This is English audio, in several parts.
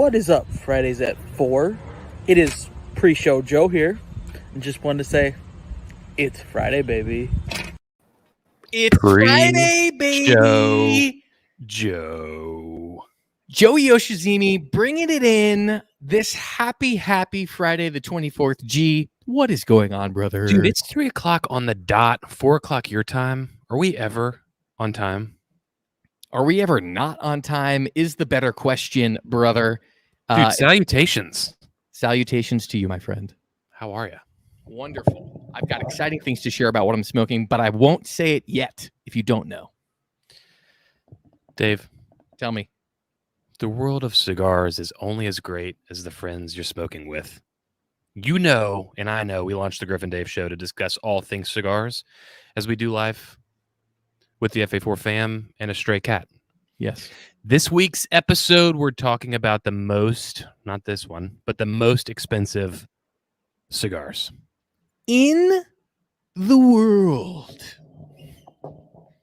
What is up, Fridays at 4? It is pre-show Joe here. And just wanted to say, it's Friday, baby. It's Friday, baby. Joey Yoshizumi bringing it in this happy Friday the 24th. G, what is going on, brother? Dude, it's 3 o'clock on the dot, 4 o'clock your time. Are we ever on time? Are we ever not on time is the better question, brother. Dude, salutations. Salutations to you, my friend. How are you? Wonderful. I've got exciting things to share about what I'm smoking, but I won't say it yet if you don't know. Dave, tell me. The world of cigars is only as great as the friends you're smoking with. You know, and I know, we launched the Griff and Dave show to discuss all things cigars as we do live with the FA4 fam and a stray cat. Yes. This week's episode, we're talking about the most, not this one, but the most expensive cigars in the world.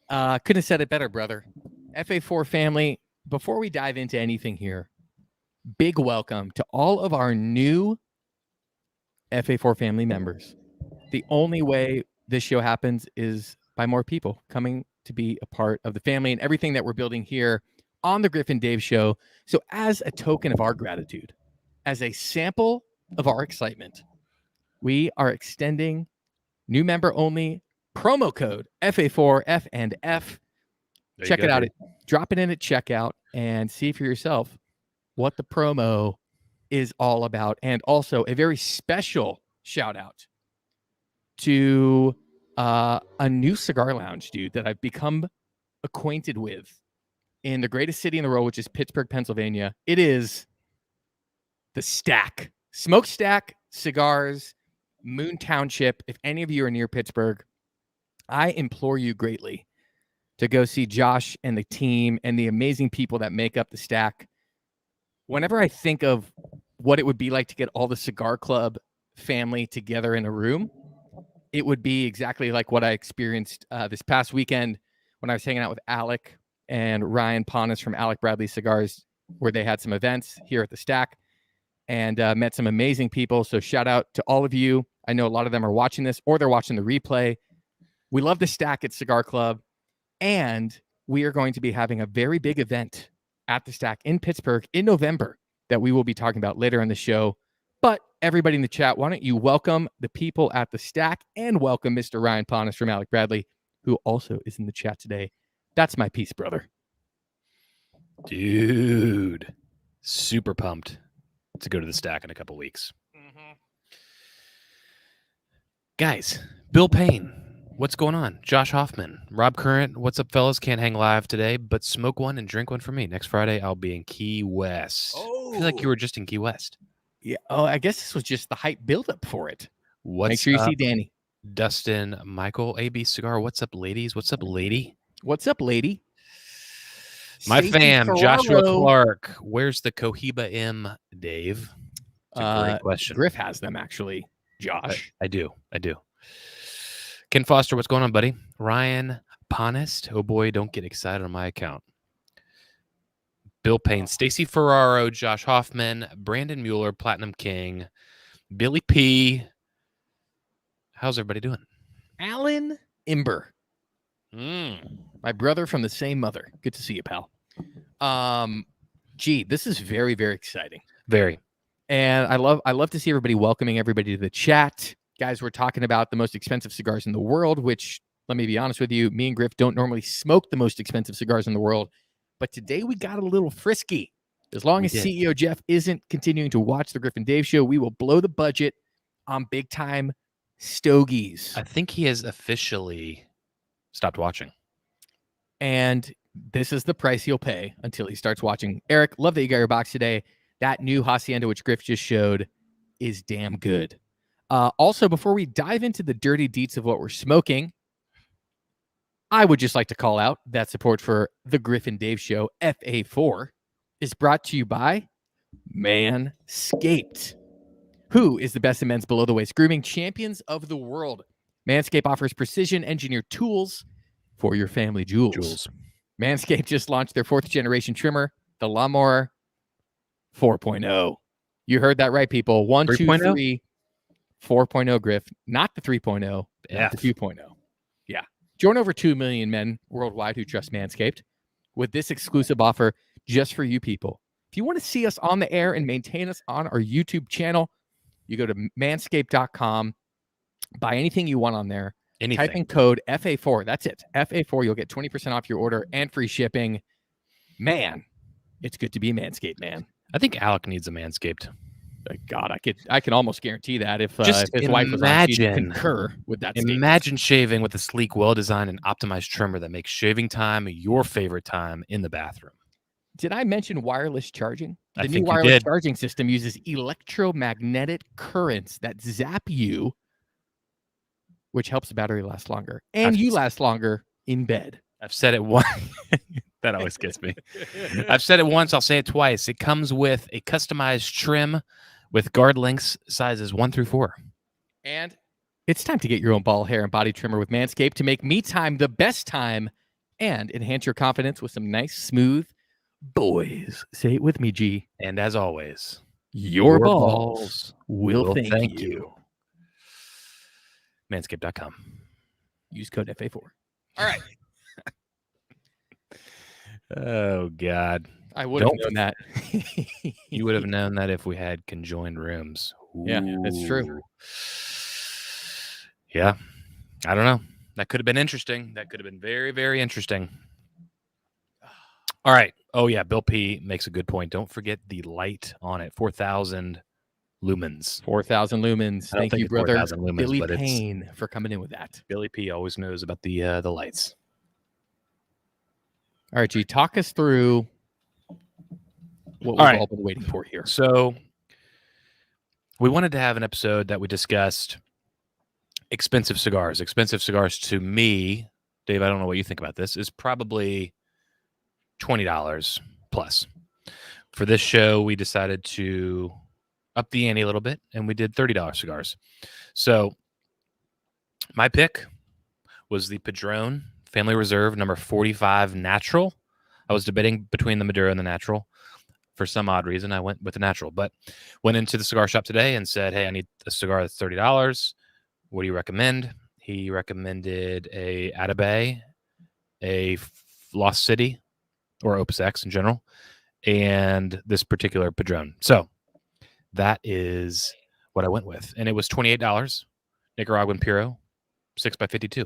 Couldn't have said it better, brother. FA4 family, before we dive into anything here, big welcome to all of our new FA4 family members. The only way this show happens is by more people coming to be a part of the family and everything that we're building here on the Griff and Dave show. So as a token of our gratitude, as a sample of our excitement, we are extending new member only promo code FA4 F&F. Check it out. Drop it in at checkout and see for yourself what the promo is all about. And also a very special shout out to a new cigar lounge, dude, that I've become acquainted with in the greatest city in the world, which is Pittsburgh, Pennsylvania. It is the Stack. Smokestack Cigars, Moon Township. If any of you are near Pittsburgh, I implore you greatly to go see Josh and the team and the amazing people that make up the Stack. Whenever I think of what it would be like to get all the Cigar Club family together in a room, it would be exactly like what I experienced this past weekend when I was hanging out with Alec and Ryan Ponis from Alec Bradley Cigars, where they had some events here at the Stack and met some amazing people. So shout out to all of you. I know a lot of them are watching this or they're watching the replay. We love the Stack at Cigar Club. And we are going to be having a very big event at the Stack in Pittsburgh in November that we will be talking about later in the show. But everybody in the chat, why don't you welcome the people at the Stack and welcome Mr. Ryan Ponis from Alec Bradley, who also is in the chat today. That's my piece, brother. Dude, super pumped to go to the Stack in a couple weeks. Mm-hmm. Guys, Bill Payne. What's going on? Josh Hoffman, Rob Current. What's up, fellas? Can't hang live today, but smoke one and drink one for me. Next Friday, I'll be in Key West. I feel like you were just in Key West. Yeah. Oh, I guess this was just the hype buildup for it. Make sure you see Danny. Dustin, Michael, AB Cigar. What's up, ladies? What's up, lady? What's up, lady? My Stacey fam, Ferraro. Joshua Clark. Where's the Cohiba M, Dave? It's a great question. Griff has them, actually, Josh. I do. Ken Foster, what's going on, buddy? Ryan Ponist. Oh, boy, don't get excited on my account. Bill Payne, Stacy Ferraro, Josh Hoffman, Brandon Mueller, Platinum King, Billy P. How's everybody doing? Alan Imber. My brother from the same mother. Good to see you, pal. Gee, this is very, very exciting. Very. And I love to see everybody welcoming everybody to the chat. Guys, we're talking about the most expensive cigars in the world, which, let me be honest with you, me and Griff don't normally smoke the most expensive cigars in the world. But today we got a little frisky. As long as CEO Jeff isn't continuing to watch the Griff and Dave show, we will blow the budget on big-time stogies. I think he has officially stopped watching. And this is the price he'll pay until he starts watching. Eric, love that you got your box today. That new Hacienda, which Griff just showed, is damn good. Also, before we dive into the dirty deets of what we're smoking, I would just like to call out that support for the Griff and Dave show, FA4, is brought to you by Manscaped, who is the best in men's below-the-waist grooming champions of the world. Manscaped offers precision-engineered tools for your family jewels. Manscaped just launched their 4th-generation trimmer, the Lawnmower 4.0. You heard that right, people. 1, 2, 3.0? 3, 4.0 Griff, not the 3.0, not the 2.0. Yeah. Join over 2 million men worldwide who trust Manscaped with this exclusive offer just for you people. If you want to see us on the air and maintain us on our YouTube channel, you go to manscaped.com, buy anything you want on there. Anything. Type in code FA4. That's it. FA4. You'll get 20% off your order and free shipping. Man, it's good to be Manscaped, man. I think Alec needs a Manscaped. God, I can almost guarantee that if Just his wife was on, she'd imagine- concur with that statement. Imagine shaving with a sleek, well-designed, and optimized trimmer that makes shaving time your favorite time in the bathroom. Did I mention wireless charging? I The new think you wireless did. charging system uses electromagnetic currents that zap you, which helps the battery last longer. And you last longer in bed. I've said it once. That always gets me. I've said it once. I'll say it twice. It comes with a customized trim with guard lengths sizes 1 through 4. And it's time to get your own ball hair and body trimmer with Manscaped to make me time the best time and enhance your confidence with some nice, smooth boys. Say it with me, G. And as always, Your balls will thank you. Manscaped.com. Use code FA4. All right. Oh, God. I would have Don't- known that. You would have known that if we had conjoined rooms. Yeah, that's true. Ooh. Yeah. I don't know. That could have been interesting. That could have been very, very interesting. All right. Oh, yeah. Bill P makes a good point. Don't forget the light on it. 4,000 lumens. 4,000 lumens. I don't Thank think you, it's brother 4,000 lumens, Billy but it's- Payne, for coming in with that. Billy P always knows about the lights. All right, G, talk us through what we've All right. all been waiting for here. So we wanted to have an episode that we discussed expensive cigars. Expensive cigars to me, Dave, I don't know what you think about this, is probably $20 plus. For this show, we decided to up the ante a little bit, and we did $30 cigars. So my pick was the Padron Family Reserve number 45 Natural. I was debating between the Maduro and the Natural. For some odd reason, I went with the Natural, but went into the cigar shop today and said, hey, I need a cigar that's $30. What do you recommend? He recommended a Atabay, a Lost City, or Opus X in general, and this particular Padron. So that is what I went with. And it was $28, Nicaraguan Puro, 6x52.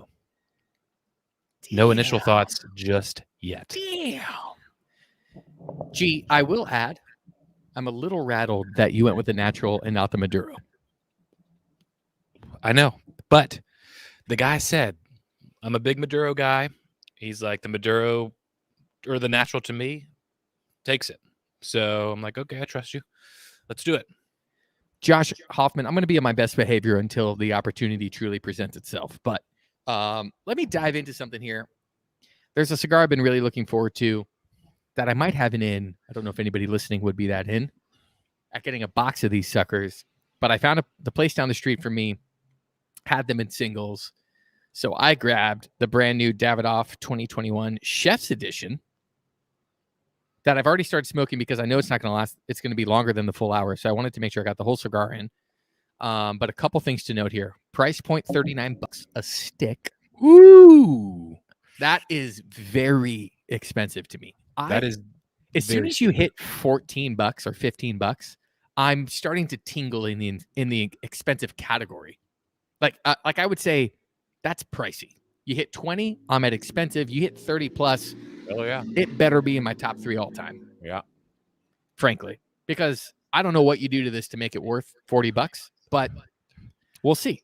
No initial thoughts just yet. Damn. Gee, I will add, I'm a little rattled that you went with the Natural and not the Maduro. I know, but the guy said, I'm a big Maduro guy. He's like, the Maduro or the Natural to me takes it. So I'm like, okay, I trust you. Let's do it. Josh Hoffman, I'm going to be on my best behavior until the opportunity truly presents itself. But let me dive into something here. There's a cigar I've been really looking forward to that I might have in. I don't know if anybody listening would be that in at getting a box of these suckers. But I found the place down the street from me had them in singles. So I grabbed the brand new Davidoff 2021 Chef's Edition that I've already started smoking because I know it's not going to last. It's going to be longer than the full hour. So I wanted to make sure I got the whole cigar in. But a couple things to note here. Price point, $39 a stick. Ooh, that is very expensive to me. That is As soon very as you hit $14 or $15, I'm starting to tingle in the expensive category. Like I would say that's pricey. You hit 20, I'm at expensive. You hit 30 plus, Oh, yeah. it better be in my top 3 all time. Yeah. Frankly, because I don't know what you do to this to make it worth $40, but we'll see.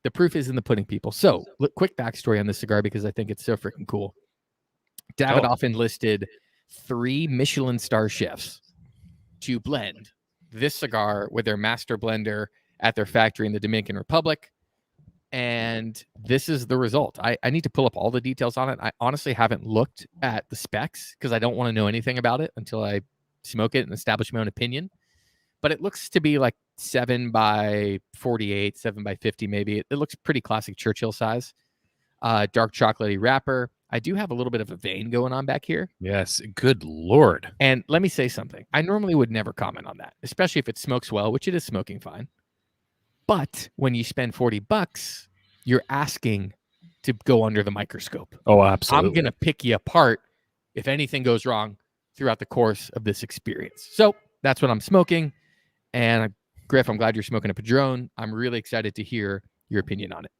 The proof is in the pudding, people. So, quick backstory on this cigar because I think it's so freaking cool. Davidoff enlisted 3 Michelin star chefs to blend this cigar with their master blender at their factory in the Dominican Republic. And this is the result. I need to pull up all the details on it. I honestly haven't looked at the specs because I don't want to know anything about it until I smoke it and establish my own opinion. But it looks to be like 7 by 48, 7 by 50 maybe. It looks pretty classic Churchill size. Dark chocolatey wrapper. I do have a little bit of a vein going on back here. Yes. Good Lord. And let me say something. I normally would never comment on that, especially if it smokes well, which it is smoking fine. But when you spend $40, you're asking to go under the microscope. Oh, absolutely. I'm going to pick you apart if anything goes wrong throughout the course of this experience. So that's what I'm smoking. And Griff, I'm glad you're smoking a Padron. I'm really excited to hear your opinion on it.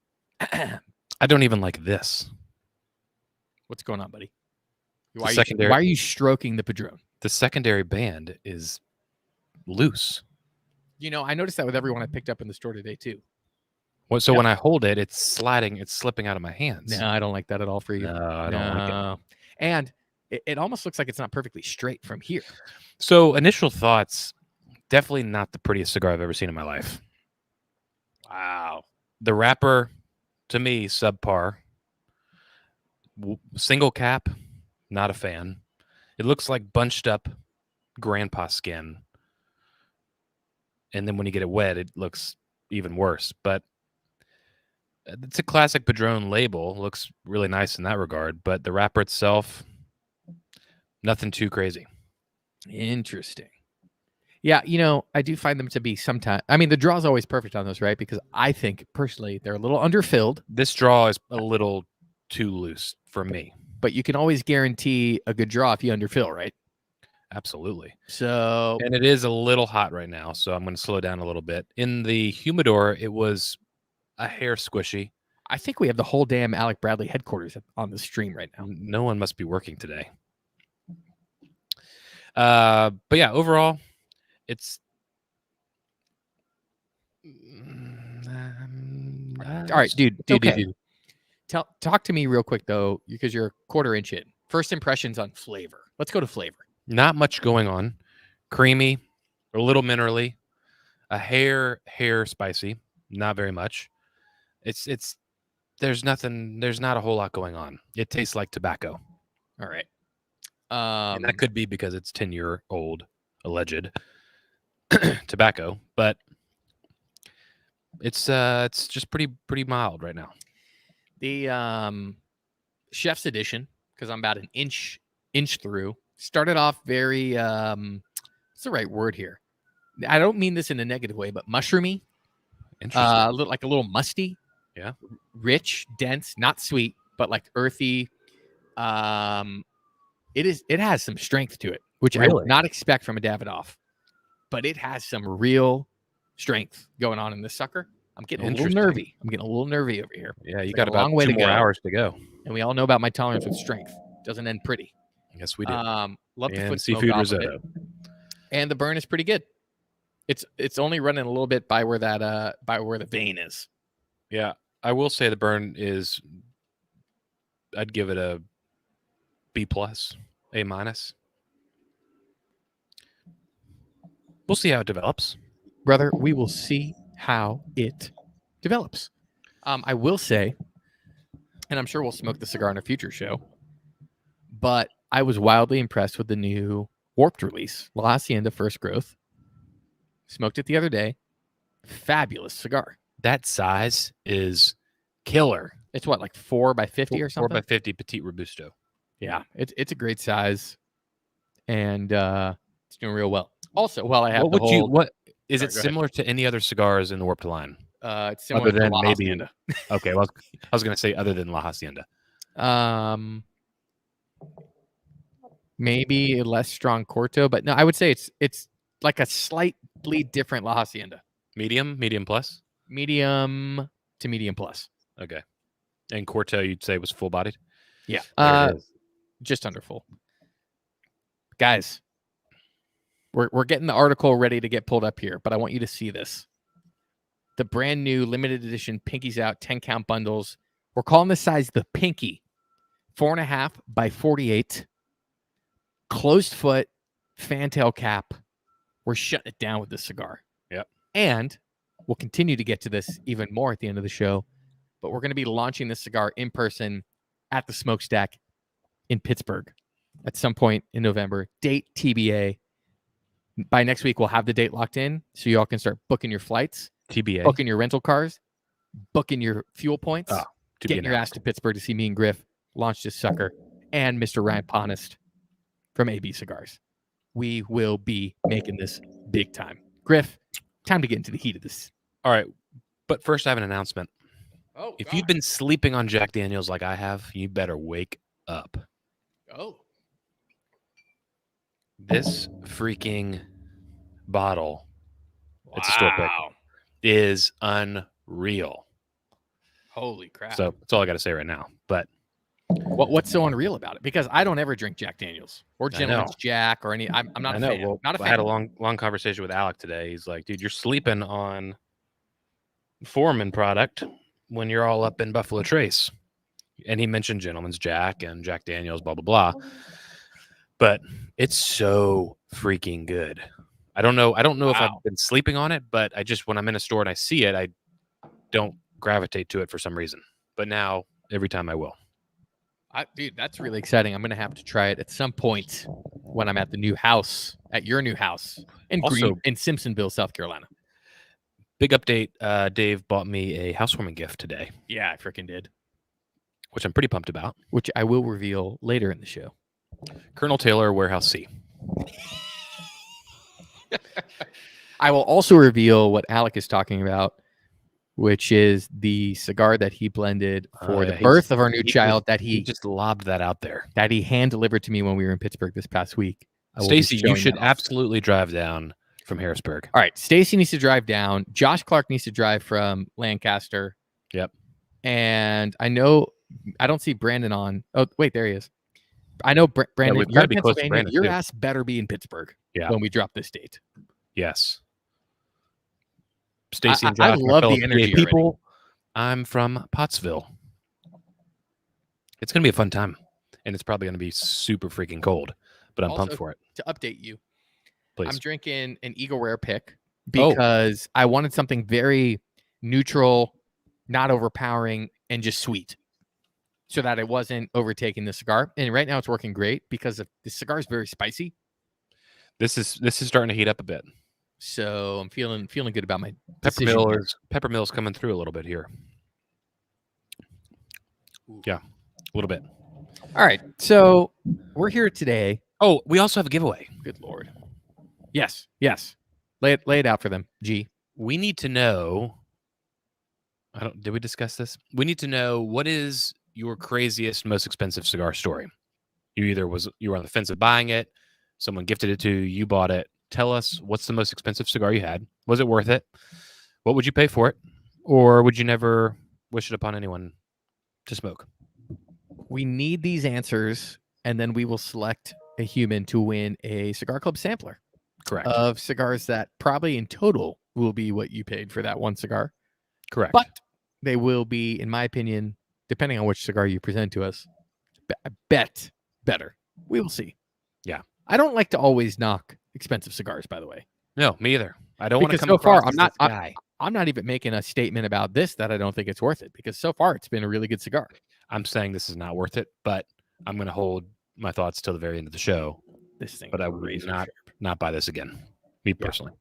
I don't even like this. What's going on, buddy? Why are you stroking the Padron? The secondary band is loose. You know, I noticed that with everyone I picked up in the store today, too. So when I hold it, it's sliding. It's slipping out of my hands. No, I don't like that at all for you. No, I don't like it. And it almost looks like it's not perfectly straight from here. So initial thoughts, definitely not the prettiest cigar I've ever seen in my life. Wow. The wrapper, to me, subpar. Single cap, not a fan. It looks like bunched up grandpa skin. And then when you get it wet, it looks even worse. But it's a classic Padron label. Looks really nice in that regard. But the wrapper itself, nothing too crazy. Interesting. Yeah, you know, I do find them to be sometimes. I mean, the draw is always perfect on those, right? Because I think, personally, they're a little underfilled. This draw is a little too loose for me. But you can always guarantee a good draw if you underfill, right? Absolutely. So, and it is a little hot right now, so I'm going to slow down a little bit. In the humidor, it was a hair squishy. I think we have the whole damn Alec Bradley headquarters on the stream right now. No one must be working today. But yeah, overall, it's all right, dude. Talk to me real quick though, because you're a quarter inch in. First impressions on flavor. Let's go to flavor. Not much going on. Creamy, a little minerally, a hair spicy. Not very much. There's not a whole lot going on. It tastes like tobacco. All right. And that could be because it's 10-year-old alleged tobacco, but it's just pretty mild right now. The Chef's Edition, because I'm about an inch through, started off very what's the right word here? I don't mean this in a negative way, but mushroomy. Interesting. Like a little musty. Yeah. Rich, dense, not sweet, but like earthy. It has some strength to it, which I would not expect from a Davidoff, but it has some real strength going on in this sucker. I'm getting a little nervy. Over here. Yeah, you got about 2 more hours to go. And we all know about my tolerance with strength. Doesn't end pretty. Yes, we do. Love the foot seafood smoke risotto. And the burn is pretty good. It's only running a little bit by where the vein is. Yeah, I will say the burn is. I'd give it a B+, A-. We'll see how it develops, brother. We will see how it develops. I will say, and I'm sure we'll smoke the cigar in a future show, but I was wildly impressed with the new Warped release, La Hacienda First Growth. Smoked it the other day. Fabulous cigar. That size is killer. It's what, like 4x50 or something? 4x50 Petite Robusto. Yeah, it's a great size, and it's doing real well. Also, while I have is it similar to any other cigars in the Warped line? It's similar to La Hacienda. Okay, well, I was going to say other than La Hacienda. Maybe a less strong Corto, but no, I would say it's like a slightly different La Hacienda. Medium plus? Medium to medium plus. Okay. And Corto, you'd say was full-bodied? Yeah. Just under full. Guys, we're getting the article ready to get pulled up here, but I want you to see this. The brand new limited edition Pinkies Out 10-count bundles. We're calling this size the Pinky. 4.5 by 48. Closed foot, fantail cap. We're shutting it down with this cigar. Yep. And we'll continue to get to this even more at the end of the show, but we're going to be launching this cigar in person at the Smokestack in Pittsburgh at some point in November. Date TBA. By next week, we'll have the date locked in, so y'all can start booking your flights, TBA, booking your rental cars, booking your fuel points, getting your ass to Pittsburgh to see me and Griff launched his sucker, and Mr. Ryan Ponist from AB Cigars. We will be making this big time. Griff, time to get into the heat of this. All right. But first, I have an announcement. Oh, If you've been sleeping on Jack Daniels like I have, you better wake up. Oh. This freaking bottle, it's a store pick, is unreal. Holy crap. So that's all I got to say right now. But what's so unreal about it? Because I don't ever drink Jack Daniels or Gentleman's Jack or any. I'm not a fan. Well, not a fan. I had a long conversation with Alec today. He's like, dude, you're sleeping on Foreman product when you're all up in Buffalo Trace. And he mentioned Gentleman's Jack and Jack Daniels, blah, blah, blah. But it's so freaking good. I don't know if I've been sleeping on it, but I just, when I'm in a store and I see it, I don't gravitate to it for some reason. But now, every time I will. Dude, that's really exciting. I'm going to have to try it at some point when I'm at the new house, at your new house in Simpsonville, South Carolina. Big update. Dave bought me a housewarming gift today. Yeah, I freaking did. Which I'm pretty pumped about. Which I will reveal later in the show. Colonel Taylor, Warehouse C. I will also reveal what Alec is talking about, which is the cigar that he blended for the birth of our new child that he just lobbed that out there. That he hand delivered to me when we were in Pittsburgh this past week. Stacy, you should absolutely drive down from Harrisburg. All right. Stacy needs to drive down. Josh Clark needs to drive from Lancaster. Yep. And I don't see Brandon on. Oh, wait, there he is. I know Brandon. You're be close to Brandon, your ass better be in Pittsburgh when we drop this date. Yes. Stacy and Josh, I love the energy. People, I'm from Pottsville. It's going to be a fun time, and it's probably going to be super freaking cold, but I'm pumped for it. To update you, please. I'm drinking an Eagle Rare pick because I wanted something very neutral, not overpowering, and just sweet, so that it wasn't overtaking the cigar. And right now, it's working great because the cigar is very spicy. This is starting to heat up a bit. So I'm feeling good about my Peppermill's coming through a little bit here. Yeah, a little bit. All right, so we're here today. Oh, we also have a giveaway. Good Lord. Yes. Lay it out for them. G. We need to know. Did we discuss this? We need to know what is your craziest, most expensive cigar story. You were on the fence of buying it. Someone gifted it to you. You bought it. Tell us what's the most expensive cigar you had. Was it worth it? What would you pay for it? Or would you never wish it upon anyone to smoke? We need these answers, and then we will select a human to win a Cigar Club sampler. Correct. Of cigars that probably in total will be what you paid for that one cigar. Correct. But they will be, in my opinion, depending on which cigar you present to us, I bet better. We will see. Yeah. I don't like to always knock expensive cigars, by the way. No, me either. I don't want to come so across far, I'm not even making a statement about this that I don't think it's worth it, because so far it's been a really good cigar. I'm saying this is not worth it, but I'm going to hold my thoughts till the very end of the show. But I would not buy this again, me personally.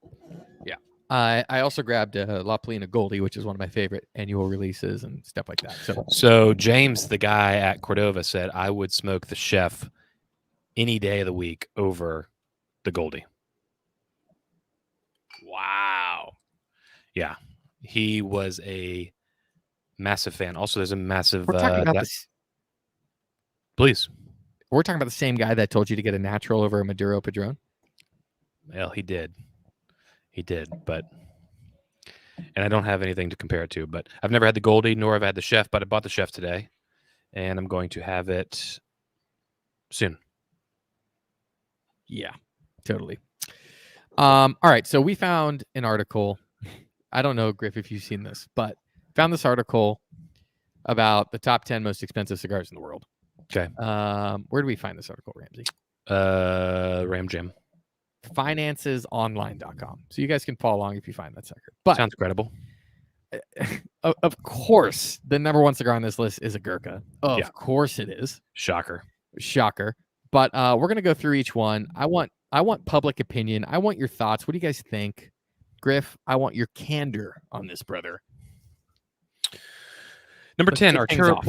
Yeah. I also grabbed a La Polina Goldie, which is one of my favorite annual releases and stuff like that. So James, the guy at Cordova, said I would smoke the Chef any day of the week over the Goldie. Wow. Yeah. He was a massive fan. Also, there's a massive... We're talking about this. Please. We're talking about the same guy that told you to get a natural over a Maduro Padron? Well, he did. But... And I don't have anything to compare it to, but I've never had the Goldie, nor have I had the Chef, but I bought the Chef today, and I'm going to have it soon. Yeah, totally. All right, so we found an article. I don't know, Griff, if you've seen this, but found this article about the top 10 most expensive cigars in the world. Okay. Where do we find this article, Ramsey? Ram Jam. Financesonline.com. So you guys can follow along if you find that sucker. But sounds credible. Of course, the number one cigar on this list is a Gurkha. Of course it is. Shocker. But we're gonna go through each one. I want public opinion. I want your thoughts. What do you guys think? Griff, I want your candor on this, brother. Number 10, Arturo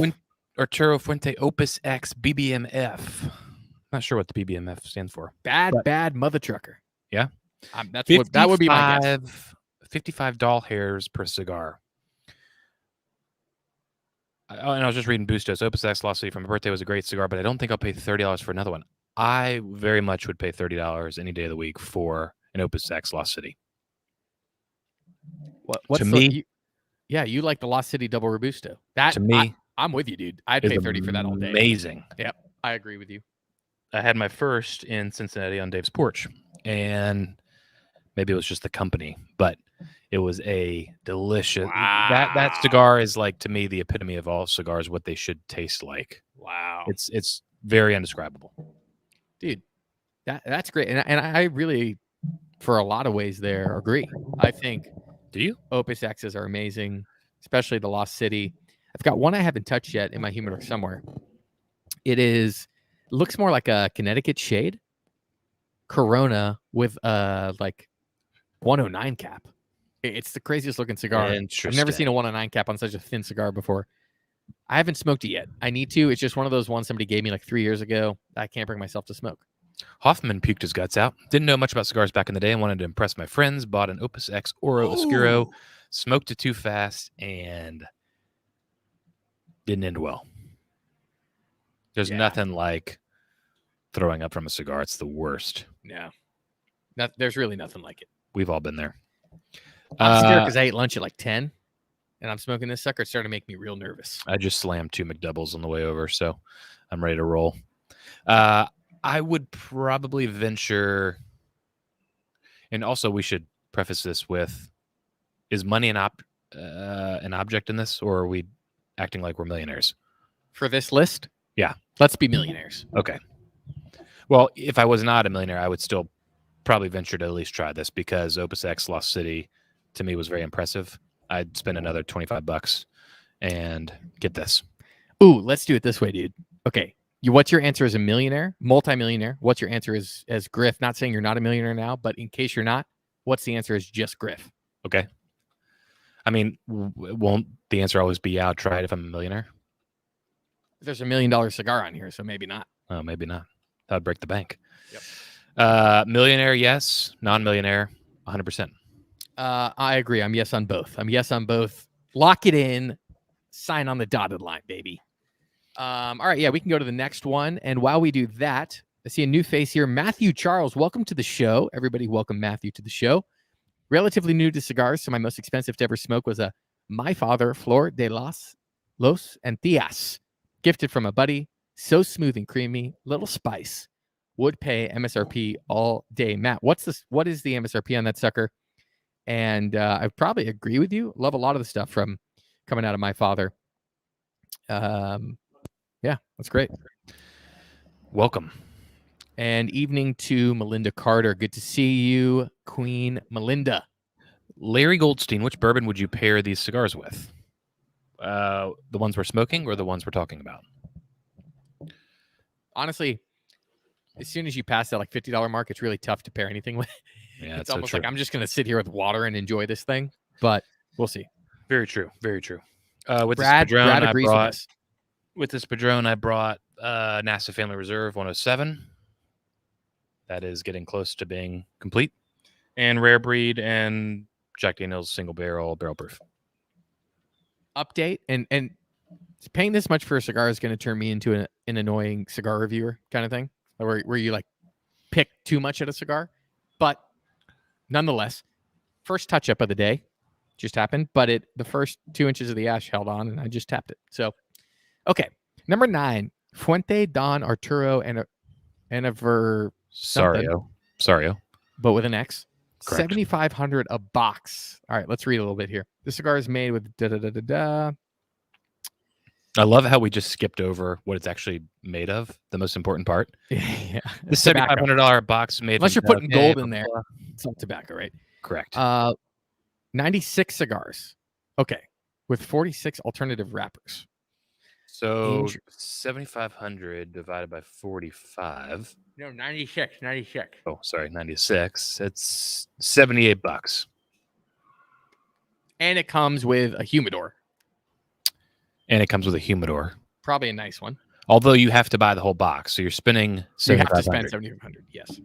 Arturo Fuente Opus X BBMF. Not sure what the BBMF stands for. Bad mother trucker. Yeah. That would be my guess. 55 doll hairs per cigar. And I was just reading Bustos. Opus X Lost City for my birthday was a great cigar, but I don't think I'll pay $30 for another one. I very much would pay $30 any day of the week for an Opus X Lost City. What's to me, you like the Lost City Double Robusto. That to me, I'm with you, dude. I'd pay 30 for that all day. Amazing. Yep, I agree with you. I had my first in Cincinnati on Dave's porch, and maybe it was just the company, but it was a delicious. Wow. That cigar is like, to me, the epitome of all cigars, what they should taste like. Wow, it's very indescribable, dude. That's great, and I really, for a lot of ways, there agree. I think. Do you? Opus X's are amazing, especially the Lost City. I've got one I haven't touched yet in my humidor somewhere. It looks more like a Connecticut shade Corona with like 109 cap. It's the craziest looking cigar. I've never seen a 109 cap on such a thin cigar before. I haven't smoked it yet. I need to. It's just one of those ones somebody gave me like 3 years ago. I can't bring myself to smoke. Hoffman puked his guts out. Didn't know much about cigars back in the day and wanted to impress my friends. Bought an Opus X Oro Oscuro. Smoked it too fast and didn't end well. There's nothing like throwing up from a cigar. It's the worst. Yeah. There's really nothing like it. We've all been there. I'm scared because I ate lunch at like 10 and I'm smoking this sucker. It's starting to make me real nervous. I just slammed 2 McDoubles on the way over, so I'm ready to roll. I would probably venture, and also we should preface this with, is money an object in this, or are we acting like we're millionaires? For this list? Yeah. Let's be millionaires. Okay. Well, if I was not a millionaire, I would still probably venture to at least try this, because Opus X Lost City to me was very impressive. I'd spend another $25 and get this. Ooh, let's do it this way, dude. Okay. What's your answer as a millionaire, multimillionaire? What's your answer as Griff? Not saying you're not a millionaire now, but in case you're not, what's the answer as just Griff? Okay. I mean, won't the answer always be, yeah, I'll try it if I'm a millionaire? There's $1 million cigar on here, so maybe not. Oh, maybe not. That would break the bank. Yep. Millionaire, yes. Non-millionaire, 100%. I agree. I'm yes on both. Lock it in. Sign on the dotted line, baby. All right, yeah, we can go to the next one. And while we do that, I see a new face here. Matthew Charles, welcome to the show. Everybody welcome Matthew to the show. Relatively new to cigars, so my most expensive to ever smoke was a My Father Flor de Los Antillas, gifted from a buddy. So smooth and creamy, little spice. Would pay MSRP all day. Matt, what is the MSRP on that sucker? And I probably agree with you. Love a lot of the stuff from coming out of My Father. Yeah, that's great. Welcome. And evening to Melinda Carter. Good to see you, Queen Melinda. Larry Goldstein, which bourbon would you pair these cigars with? The ones we're smoking or the ones we're talking about? Honestly, as soon as you pass that like $50 mark, it's really tough to pair anything with. Yeah, it's almost like I'm just going to sit here with water and enjoy this thing, but we'll see. Very true. Very true. With Brad agrees with us. With this Padron, I brought NASA Family Reserve 107. That is getting close to being complete. And Rare Breed and Jack Daniel's Single Barrel Proof. Update, and paying this much for a cigar is going to turn me into an annoying cigar reviewer kind of thing, where you like pick too much at a cigar. But nonetheless, first touch up of the day just happened, but the first 2 inches of the ash held on, and I just tapped it. So, okay, number 9, Fuente Don Arturo and Sario, but with an X. Correct. $7,500 a box. All right, let's read a little bit here. The cigar is made with I love how we just skipped over what it's actually made of. The most important part. Yeah, the $7,500 box made. Unless you're putting gold in there, it's all tobacco, right? Correct. 96 cigars. Okay, with 46 alternative wrappers. So 7,500 divided by 45. No, 96. Oh, sorry, 96. It's $78. And it comes with a humidor. Probably a nice one. Although you have to buy the whole box, so you're spending So you have to spend 7,500. $7,500.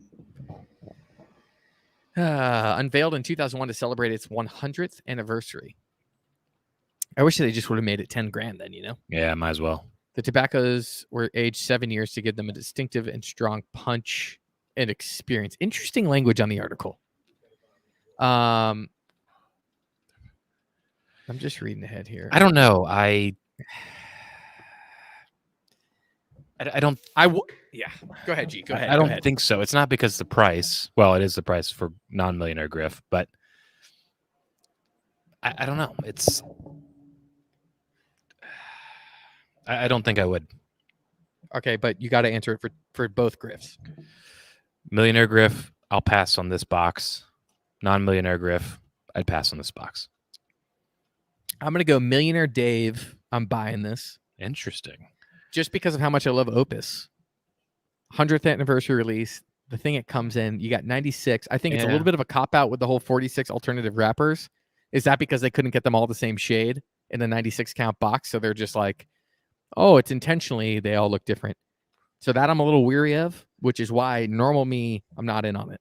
Yes. Unveiled in 2001 to celebrate its 100th anniversary. I wish they just would have made it 10 grand then, you know? Yeah, might as well. The tobaccos were aged 7 years to give them a distinctive and strong punch and experience. Interesting language on the article. I'm just reading ahead here. I don't know. I don't. Yeah. Go ahead, G. Go ahead. I don't think so. It's not because the price. Well, it is the price for non-millionaire Griff, but I don't know. It's. I don't think I would. Okay, but you got to answer it for both Griffs. Millionaire Griff, I'll pass on this box. Non-millionaire Griff, I'd pass on this box. I'm gonna go Millionaire Dave. I'm buying this Interesting. just because of how much I love Opus. 100th anniversary release. The thing it comes in, you got 96. I think it's a Yeah. little bit of a cop out with the whole 46 alternative wrappers. Is that because they couldn't get them all the same shade in the 96 count box? So they're just like, oh, it's intentionally, they all look different. So that I'm a little weary of, which is why normal me, I'm not in on it.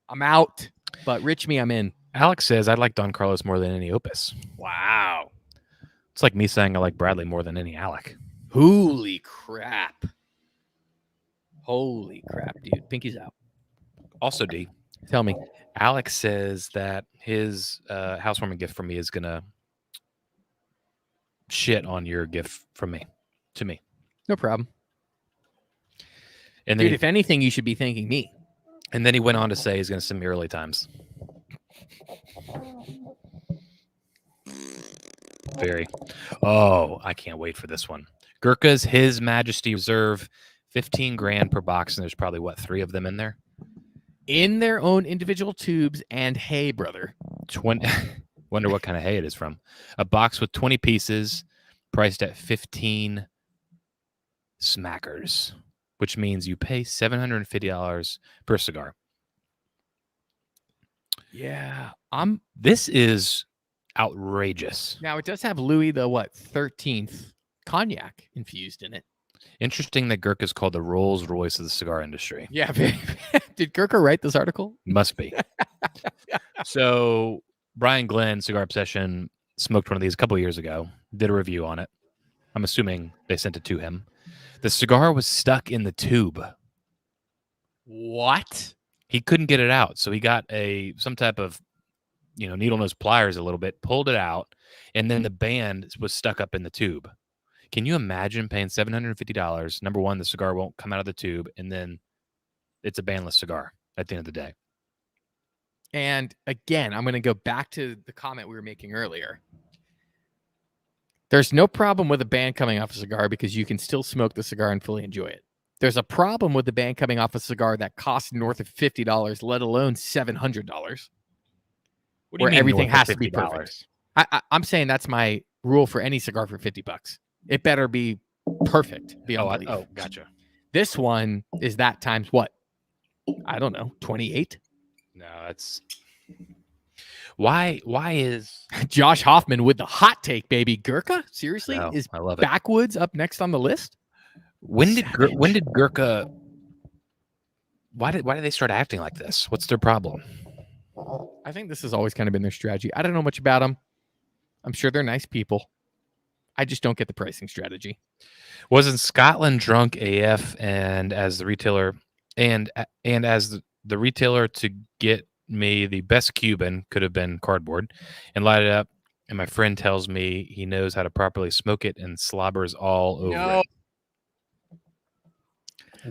I'm out, but rich me, I'm in. Alex says I like Don Carlos more than any Opus. Wow. It's like me saying I like Bradley more than any Alec. Holy crap. Holy crap, dude. Pinky's out. Also, D. Tell me. Alex says that his housewarming gift from me is gonna shit on your gift from me to me. No problem. And Dude, then if anything, you should be thanking me. and then he went on to say he's gonna send me early times. Very. Oh, I can't wait for this one. Gurkha's His Majesty Reserve, 15 grand per box, and there's probably what, 3 of them in there? In their own individual tubes and hay, brother. 20. Wonder what kind of hay it is from. A box with 20 pieces, priced at 15 smackers, which means you pay $750 per cigar. Yeah. This is outrageous. Now, it does have Louis the, 13th cognac infused in it. Interesting that Gurkha is called the Rolls Royce of the cigar industry. Yeah. Did Gurkha write this article? Must be. So Brian Glenn, Cigar Obsession, smoked one of these a couple of years ago, did a review on it. I'm assuming they sent it to him. The cigar was stuck in the tube. What? He couldn't get it out. So he got some type of, needle nose pliers a little bit, pulled it out, and then the band was stuck up in the tube. Can you imagine paying $750? Number one, the cigar won't come out of the tube, and then it's a bandless cigar at the end of the day. And again, I'm going to go back to the comment we were making earlier. There's no problem with a band coming off a cigar because you can still smoke the cigar and fully enjoy it. There's a problem with the band coming off a cigar that costs north of $50, let alone $700. What do you where mean everything north of has to be perfect. I'm saying that's my rule for any cigar for $50. It better be perfect. Beyond belief. Oh, gotcha. This one is that times what? I don't know, 28? No, that's why is Josh Hoffman with the hot take, baby. Gurkha? Seriously? No, Is I love it. Backwoods up next on the list? When did Gurkha? Why did they start acting like this? What's their problem? I think this has always kind of been their strategy. I don't know much about them. I'm sure they're nice people. I just don't get the pricing strategy. Wasn't Scotland drunk AF and as the retailer and as the retailer to get me the best Cuban could have been cardboard and light it up, and my friend tells me he knows how to properly smoke it and slobbers all over it.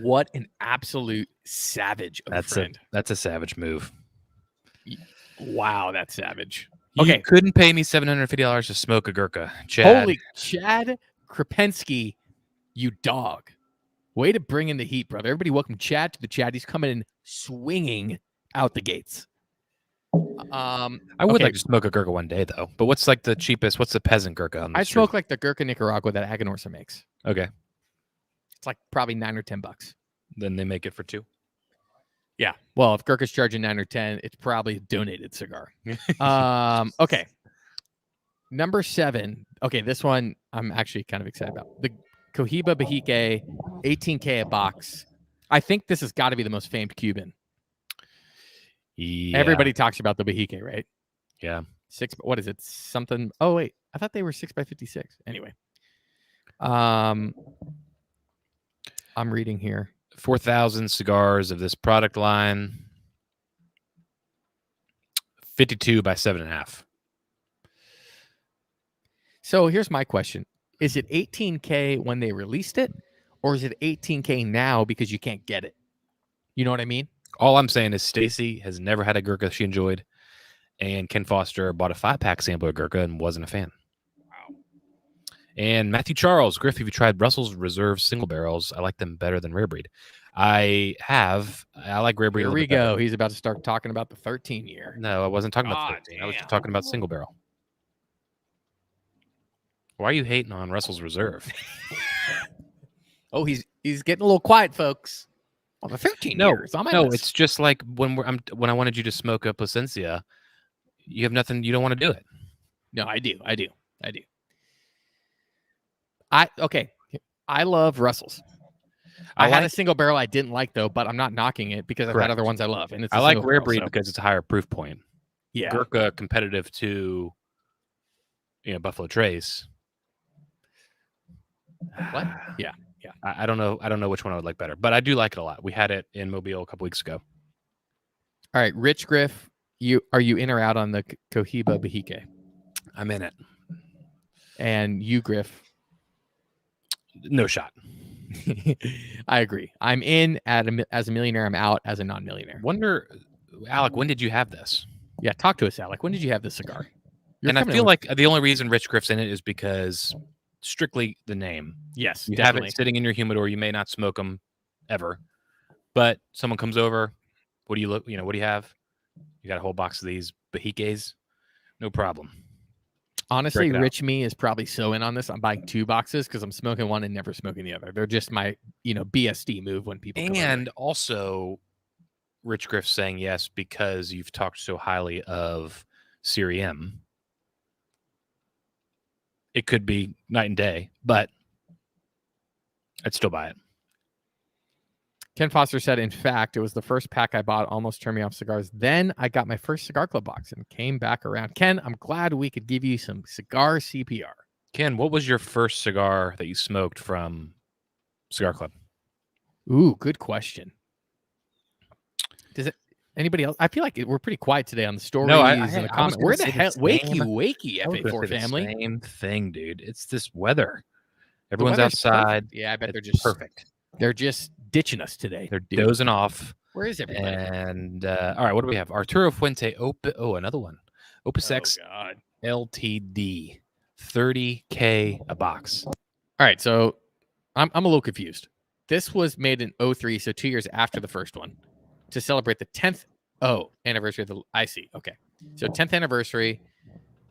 What an absolute savage of a friend. That's a savage move. Wow, that's savage. You couldn't pay me $750 to smoke a Gurkha. Chad. Holy Chad Krapensky, you dog. Way to bring in the heat, brother. Everybody welcome Chad to the chat. He's coming in swinging out the gates. I would like to smoke a Gurkha one day, though. But what's like the cheapest? What's the peasant Gurkha on the I'd street? smoke like the Gurkha Nicaragua that Aganorsa makes. Okay. It's like probably $9 or $10. Then they make it for 2. Yeah. Well, if Gurkha's charging 9 or 10, it's probably a donated cigar. Okay. Number 7. Okay, this one I'm actually kind of excited about. The Cohiba Bahike, 18K a box. I think this has got to be the most famed Cuban. Yeah. Everybody talks about the Bahike, right? Yeah. What is it? Something. Oh wait, I thought they were 6x56. Anyway, I'm reading here. 4,000 cigars of this product line. 52 by 7.5. So here's my question: is it 18K when they released it, or is it 18K now because you can't get it? You know what I mean? All I'm saying is Stacy has never had a Gurkha she enjoyed, and Ken Foster bought a 5-pack sampler of Gurkha and wasn't a fan. Wow. And Matthew Charles, Griff, have you tried Russell's Reserve single barrels? I like them better than Rare Breed. I have. I like Rare Breed. Here we go. He's about to start talking about the 13 year. No, I wasn't talking about God 13. I was damn. talking about single barrel. Why are you hating on Russell's Reserve? Oh, he's getting a little quiet, folks. Oh, the 13 years. No, it's just like when when I wanted you to smoke a Placencia, you have nothing. You don't want to do it. No, I do. Okay. I love Russell's. I had a single barrel I didn't like though, but I'm not knocking it because I've had other ones I love, and it's I like Rare Breed because it's a higher proof point. Yeah, Gurkha competitive to, Buffalo Trace. What? Yeah. I don't know. I don't know which one I would like better, but I do like it a lot. We had it in Mobile a couple weeks ago. All right, Rich Griff, are you in or out on the Cohiba Bahike? I'm in it. And you, Griff? No shot. I agree. I'm in as a millionaire. I'm out as a non-millionaire. Wonder, Alec, when did you have this? Yeah, talk to us, Alec. When did you have this cigar? And I feel like the only reason Rich Griff's in it is because strictly the name. Yes, you definitely. have it sitting in your humidor. You may not smoke them ever, but someone comes over. What do you look? What do you have? You got a whole box of these Bahikes. No problem. Honestly, Rich me is probably so in on this. I'm buying 2 boxes because I'm smoking one and never smoking the other. They're just my, BSD move when people. And also, Rich Griff saying yes because you've talked so highly of Siri M. It could be night and day, but I'd still buy it. Ken Foster said, in fact, it was the first pack I bought, almost turned me off cigars. Then I got my first Cigar Club box and came back around. Ken, I'm glad we could give you some cigar CPR. Ken, what was your first cigar that you smoked from Cigar Club? Ooh, good question. Does it? Anybody else? I feel like we're pretty quiet today on the stories and the comments. Where the hell? Wakey, FA4 family. Same thing, dude. It's this weather. Everyone's outside. Perfect. Yeah, I bet they're just perfect. They're just ditching us today. They're dozing off. Where is everybody? And all right, what do we have? Arturo Fuente. Another one. Opus X Ltd. 30K a box. All right, so I'm a little confused. This was made in 03, so 2 years after the first one, to celebrate the 10th anniversary of the. I see. Okay, so 10th anniversary.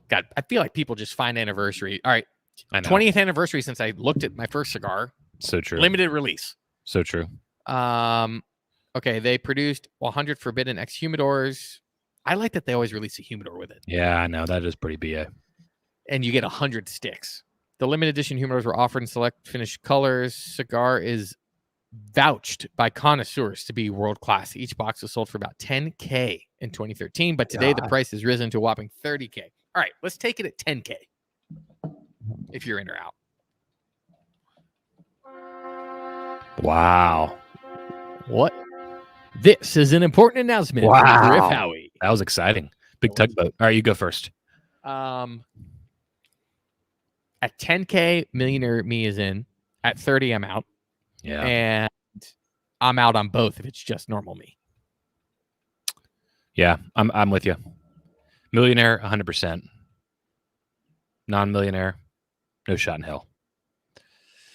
God, I feel like people just find anniversary. All right, 20th anniversary since I looked at my first cigar. So true. Limited release. So true. Okay, they produced 100 Forbidden X humidors. I like that they always release a humidor with it. Yeah, I know that is pretty BA. And you get 100 sticks. The limited edition humidors were offered in select finished colors. Cigar is vouched by connoisseurs to be world class. Each box was sold for about 10K in 2013, but today the price has risen to a whopping 30K. All right, let's take it at 10K. If you're in or out. Wow. What? This is an important announcement from Griff Howie. That was exciting. Big tugboat. All right, you go first. At 10K, millionaire me is in. At 30, I'm out. Yeah. And I'm out on both if it's just normal me. Yeah, I'm with you. Millionaire, 100%. Non-millionaire, no shot in hell.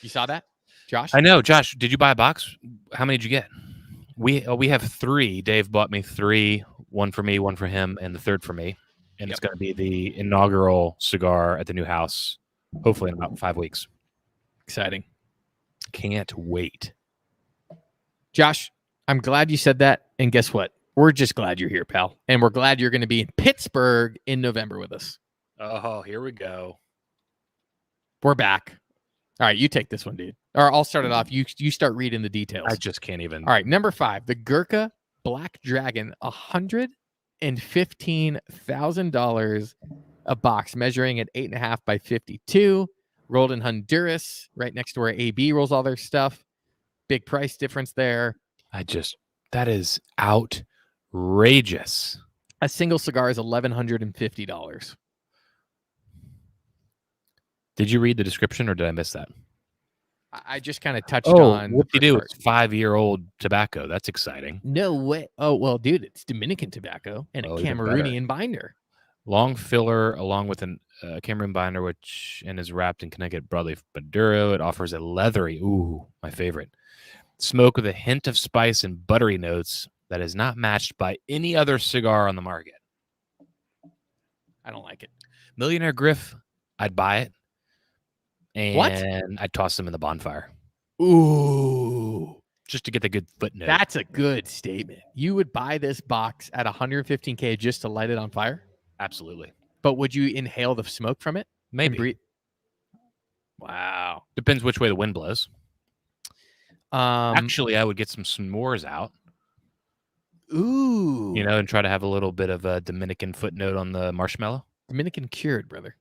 You saw that, Josh? I know, Josh. Did you buy a box? How many did you get? We have 3. Dave bought me 3. 1 for me, 1 for him, and the third for me. And it's going to be the inaugural cigar at the new house, hopefully in about 5 weeks. Exciting. Can't wait. Josh, I'm glad you said that. And guess what? We're just glad you're here, pal. And we're glad you're going to be in Pittsburgh in November with us. Oh, here we go. We're back. All right, you take this one, dude. Or I'll start it off. You start reading the details. I just can't even. All right, number 5, the Gurkha Black Dragon, $115,000 a box, measuring at 8.5 by 52, rolled in Honduras, right next to where AB rolls all their stuff. Big price difference there. That is outrageous. A single cigar is $1,150. Did you read the description or did I miss that? I just kind of touched on. What do you do? It's 5-year-old tobacco. That's exciting. No way. Oh, well, dude, it's Dominican tobacco and a Cameroonian binder. Long filler along with a Cameroon binder, and is wrapped in Connecticut broadleaf Maduro. It offers a leathery, my favorite, smoke with a hint of spice and buttery notes that is not matched by any other cigar on the market. I don't like it. Millionaire Griff, I'd buy it. And what? I'd toss them in the bonfire. Ooh. Just to get the good footnote. That's a good statement. You would buy this box at $115K just to light it on fire? Absolutely. But would you inhale the smoke from it? Maybe. Wow. Depends which way the wind blows. Actually, I would get some s'mores out. Ooh. And try to have a little bit of a Dominican footnote on the marshmallow. Dominican cured, brother.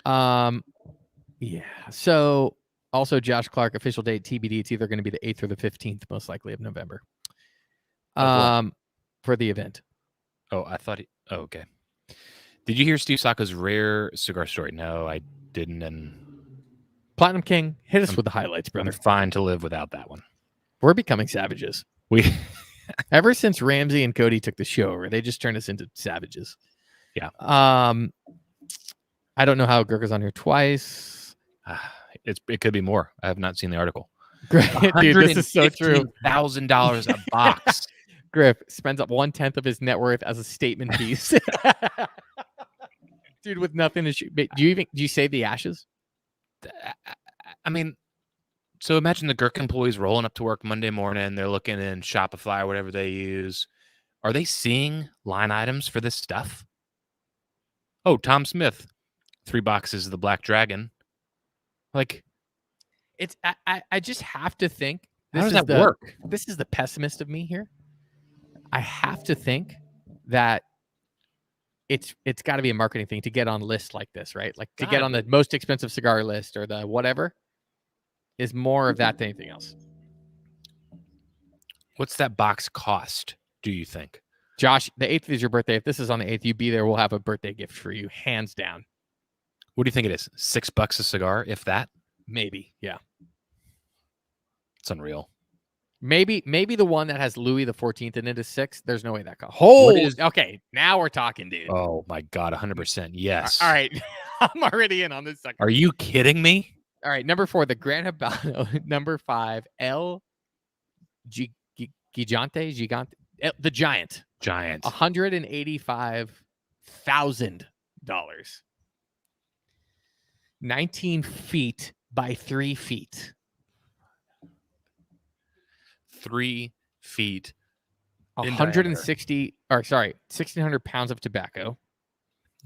Yeah. So also Josh Clark, official date TBD. It's either going to be the 8th or the 15th, most likely, of November. For the event. Oh, I thought okay. Did you hear Steve Sacco's rare cigar story? No, I didn't. And Platinum King, hit us with the highlights, brother. I'm fine to live without that one. We're becoming savages. Ever since Ramsey and Cody took the show over, they just turned us into savages. Yeah. I don't know how Gurkha's on here twice. It could be more. I have not seen the article. Great, dude, this is so true. $1,000 a box. Griff spends up 1/10 of his net worth as a statement piece. Dude, with nothing to shoot. Do you save the ashes? I mean, so imagine the Gurkha employees rolling up to work Monday morning. They're looking in Shopify or whatever they use. Are they seeing line items for this stuff? Oh, Tom Smith, 3 boxes of the Black Dragon. Like, it's I just have to think. How does that work? This is the pessimist of me here. I have to think that it's got to be a marketing thing to get on lists like this, right? Like to get on the most expensive cigar list or the whatever is more of that than anything else. What's that box cost, do you think? Josh, the 8th is your birthday. If this is on the 8th, you be there. We'll have a birthday gift for you, hands down. What do you think it is? $6 a cigar, if that? Maybe, yeah. It's unreal. Maybe the one that has Louis the 14th in it is $6. There's no way that costs. Okay, now we're talking, dude. Oh my God, 100%. Yes. All right, I'm already in on this second. Are you kidding me? All right, number 4, the Gran Habano. Number 5, El Gigante, the Giant. $185,000. 19 feet by 3 feet. 3 feet. 1,600 pounds of tobacco.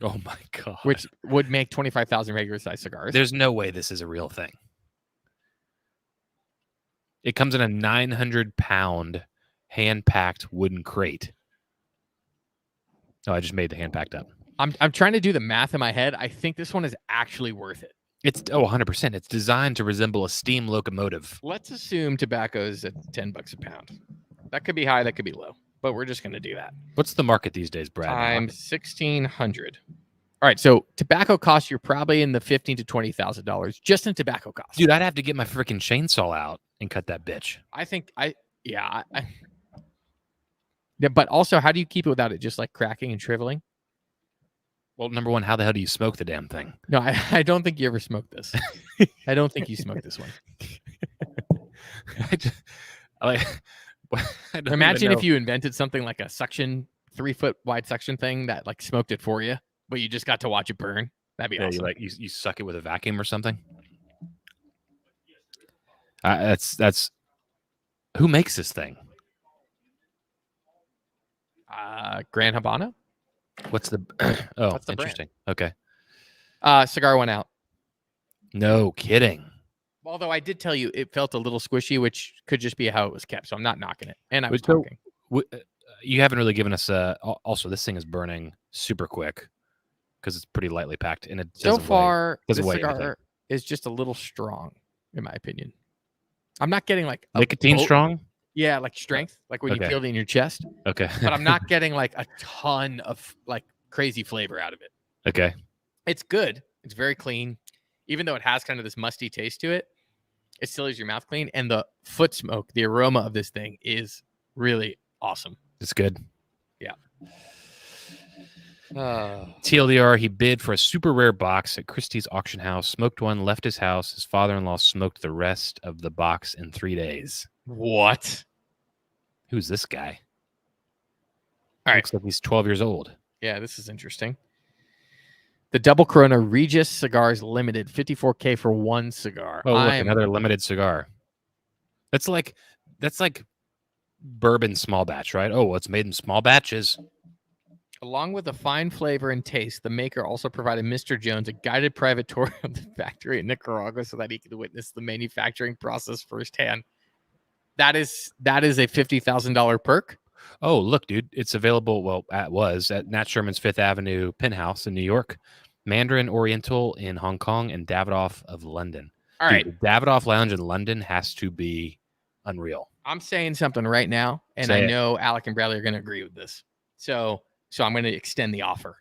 Oh my God. Which would make 25,000 regular size cigars. There's no way this is a real thing. It comes in a 900-pound hand-packed wooden crate. Oh, I just made the hand-packed up. I'm trying to do the math in my head. I think this one is actually worth it. It's 100%. It's designed to resemble a steam locomotive. Let's assume tobacco is at $10 a pound. That could be high, that could be low, but we're just going to do that. What's the market these days, Brad? Times 1,600. All right, so tobacco costs you're probably in the $15,000 to $20,000 just in tobacco costs. Dude, I'd have to get my freaking chainsaw out and cut that bitch. Yeah, but also, how do you keep it without it just like cracking and shriveling? Well, number one, how the hell do you smoke the damn thing? No, I don't think you ever smoked this. I don't think you smoked this one. Imagine if you invented something like a suction, 3-foot wide suction thing that like smoked it for you, but you just got to watch it burn. That'd be awesome. You suck it with a vacuum or something. That's who makes this thing? Gran Habano. What's the? That's the interesting. Brand. Okay. Cigar went out. No kidding. Although I did tell you it felt a little squishy, which could just be how it was kept. So I'm not knocking it. And I was So- talking. You haven't really given us a. Also, this thing is burning super quick because it's pretty lightly packed, and it So doesn't weigh- far, doesn't this weigh cigar anything. is just a little strong, in my opinion. I'm not getting like a Nicotine strong. Yeah, like strength, like when you Okay. feel it in your chest. Okay. But I'm not getting like a ton of like crazy flavor out of it. Okay. It's good. It's very clean. Even though it has kind of this musty taste to it, it still leaves your mouth clean. And the foot smoke, the aroma of this thing is really awesome. It's good. Yeah. TLDR, he bid for a super rare box at Christie's auction house, smoked one, left his house. His father-in-law smoked the rest of the box in 3 days. What? Who's this guy? All right. Looks like he's 12 years old. Yeah, this is interesting. The Double Corona Regis Cigars Limited, 54K for one cigar. Oh, look, another limited cigar. That's like bourbon small batch, right? Oh, well, it's made in small batches. Along with a fine flavor and taste, the maker also provided Mr. Jones a guided private tour of the factory in Nicaragua so that he could witness the manufacturing process firsthand. That is a $50,000 perk. Oh, look, dude, it's available. Well, was at Nat Sherman's Fifth Avenue Penthouse in New York, Mandarin Oriental in Hong Kong, and Davidoff of London. All right. Dude, the Davidoff Lounge in London has to be unreal. I'm saying something right now, and Say I it. know Alec and Bradley are going to agree with this. So I'm going to extend the offer.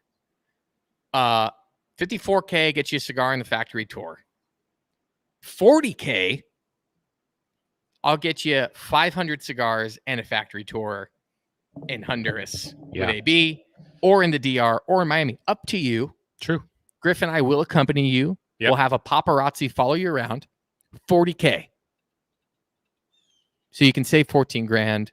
54K gets you a cigar in the factory tour. 40K, I'll get you 500 cigars and a factory tour in Honduras Yeah. with AB, or in the DR, or in Miami. Up to you. True. Griff and I will accompany you. Yep. We'll have a paparazzi follow you around. 40K. So you can save 14 grand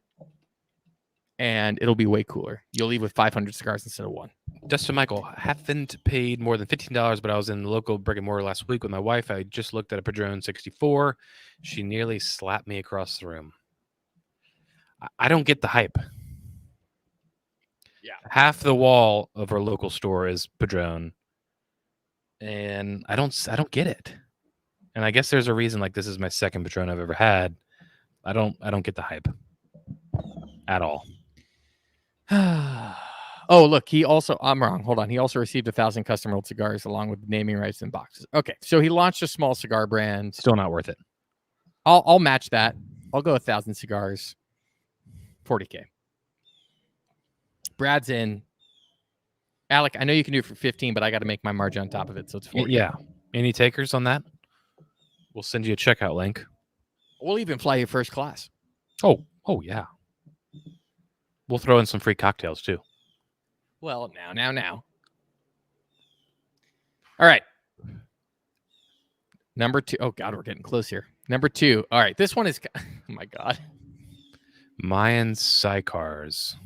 and it'll be way cooler. You'll leave with 500 cigars instead of one. Dustin Michael, haven't paid more than $15, but I was in the local brick and mortar last week with my wife. I just looked at a Padron 64. She nearly slapped me across the room. I don't get the hype. Yeah. Half the wall of our local store is Padron, and I don't get it. And I guess there's a reason. Like, this is my second Padron I've ever had. I don't get the hype at all. Oh, look, I'm wrong. Hold on. He also received 1,000 custom rolled cigars along with naming rights and boxes. Okay. So he launched a small cigar brand. Still not worth it. I'll match that. I'll go 1,000 cigars. 40K. Brad's in. Alec, I know you can do it for 15, but I got to make my margin on top of it. So it's 40. Yeah. Any takers on that? We'll send you a checkout link. We'll even fly you first class. Oh yeah. We'll throw in some free cocktails too. Well, now. All right. Number 2. Oh, God, we're getting close here. Number 2. All right. This one is, oh, my God. Mayan Cigars.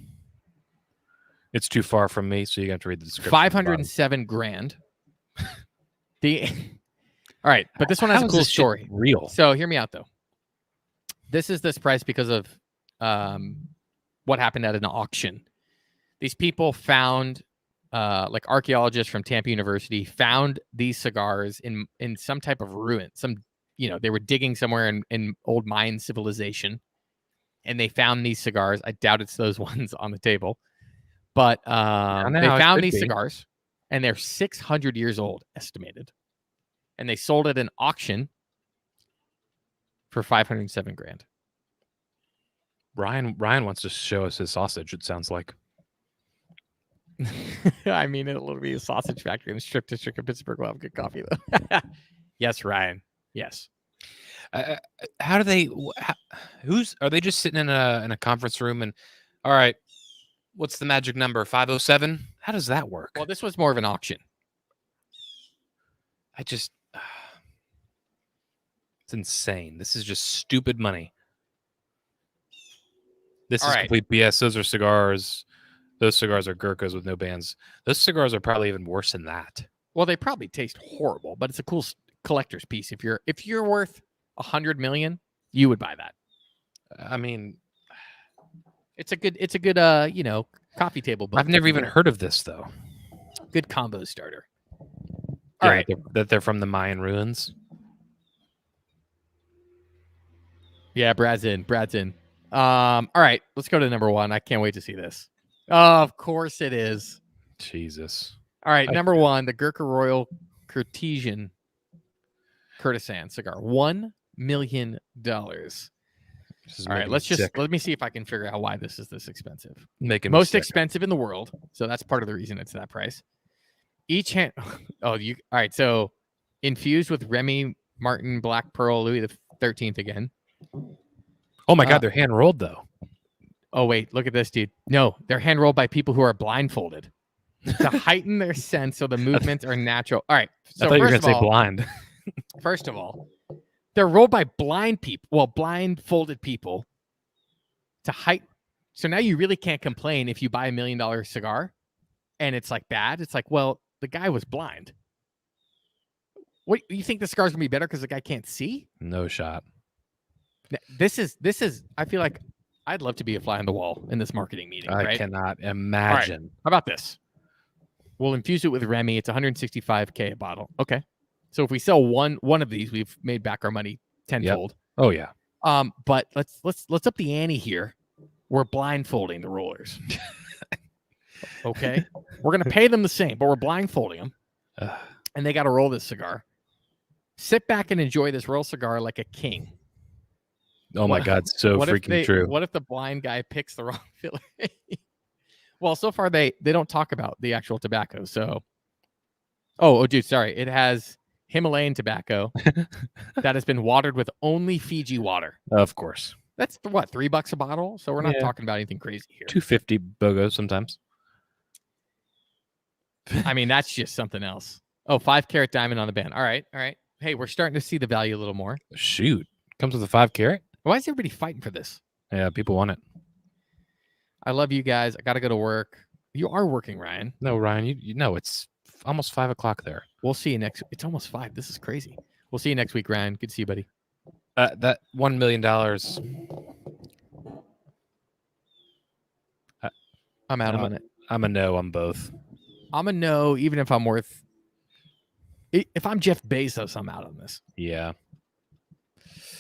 It's too far from me, so you have to read the description. 507 grand. All right. But this one has How a is cool this shit story. real. So hear me out, though. This is this price because of what happened at an auction. These people found, like archaeologists from Tampa University, found these cigars in some type of ruin. They were digging somewhere in old Mayan civilization, and they found these cigars. I doubt it's those ones on the table, but they found these cigars, and they're 600 years old, estimated, and they sold at an auction for 507 grand. Ryan wants to show us his sausage, it sounds like. I mean, it'll be a sausage factory in the strip district of Pittsburgh. We'll have good coffee, though. Yes, Ryan. Yes. How do they? Are they just sitting in a conference room and, all right, what's the magic number? 507? How does that work? Well, this was more of an auction. It's insane. This is just stupid money. This All is right. complete BS. Those are cigars. Those cigars are Gurkhas with no bands. Those cigars are probably even worse than that. Well, they probably taste horrible, but it's a cool collector's piece. If you're worth $100 million, you would buy that. I mean, it's a good coffee table book. I've never even heard of this though. Good combo starter. All right. That they're from the Mayan ruins. Yeah, Brad's in. All right, let's go to number 1. I can't wait to see this. Of course it is. Jesus. All right, number 1, the Gurkha Royal Curtisan cigar, $1 million. All right, let me see if I can figure out why this is this expensive. Most expensive in the world, so that's part of the reason it's that price. Each hand. All right, so infused with Remy Martin Black Pearl Louis the 13th again. Oh my God, they're hand rolled though. Oh wait, look at this, dude. No, they're hand rolled by people who are blindfolded to heighten their sense so the movements are natural. All right, so I thought you were going to say blind. First of all, they're rolled by blind people. Well, blindfolded people to height. So now you really can't complain if you buy $1 million cigar and it's like bad. It's like, well, the guy was blind. What, you think the cigar's gonna be better because the guy can't see? No shot. This is. I feel like I'd love to be a fly on the wall in this marketing meeting. I cannot imagine. Right. How about this? We'll infuse it with Remy. It's $165K a bottle. Okay. So if we sell one of these, we've made back our money tenfold. Yep. Oh yeah. But let's up the ante here. We're blindfolding the rollers. Okay. We're gonna pay them the same, but we're blindfolding them, and they got to roll this cigar. Sit back and enjoy this roll cigar like a king. Oh my God, so freaking true. What if the blind guy picks the wrong filler? Well, so far they don't talk about the actual tobacco. So, oh, dude, sorry. It has Himalayan tobacco that has been watered with only Fiji water. Of course. That's what, $3 a bottle. So we're not talking about anything crazy here. $2.50 BOGO sometimes. I mean, that's just something else. Oh, 5-carat diamond on the band. All right. Hey, we're starting to see the value a little more. Shoot, comes with a 5-carat. Why is everybody fighting for this? Yeah, people want it. I love you guys. I got to go to work. You are working, Ryan. No, Ryan, you know it's almost 5 o'clock there. We'll see you next. It's almost 5. This is crazy. We'll see you next week, Ryan. Good to see you, buddy. That $1 million. I'm out on it. I'm a no on both. I'm a no, even if I'm worth. If I'm Jeff Bezos, I'm out on this. Yeah.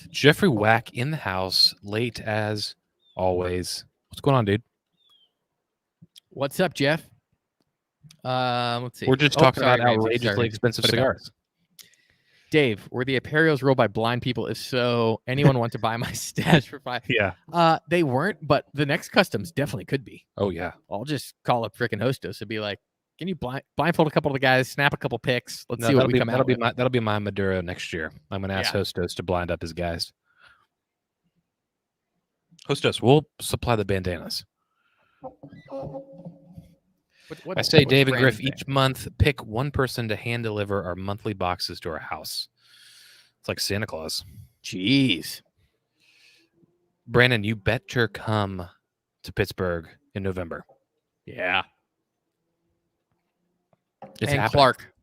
Jeffrey Wack in the house, late as always. What's going on, dude? What's up, Jeff? Let's see. We're just talking about outrageously expensive cigars. Dave, were the Imperials rolled by blind people? If so, anyone want to buy my stash for $5? Yeah. They weren't, but the next customs definitely could be. Oh, yeah. I'll just call up freaking Hostos and be like, can you blindfold a couple of the guys, snap a couple pics? Let's see what we come out with. That'll be my Maduro next year. I'm going to ask Hostos to blind up his guys. Hostos, we'll supply the bandanas. I say Dave and Griff each month pick one person to hand deliver our monthly boxes to our house. It's like Santa Claus. Jeez. Brandon, you better come to Pittsburgh in November. Yeah. It's and happening. Clark.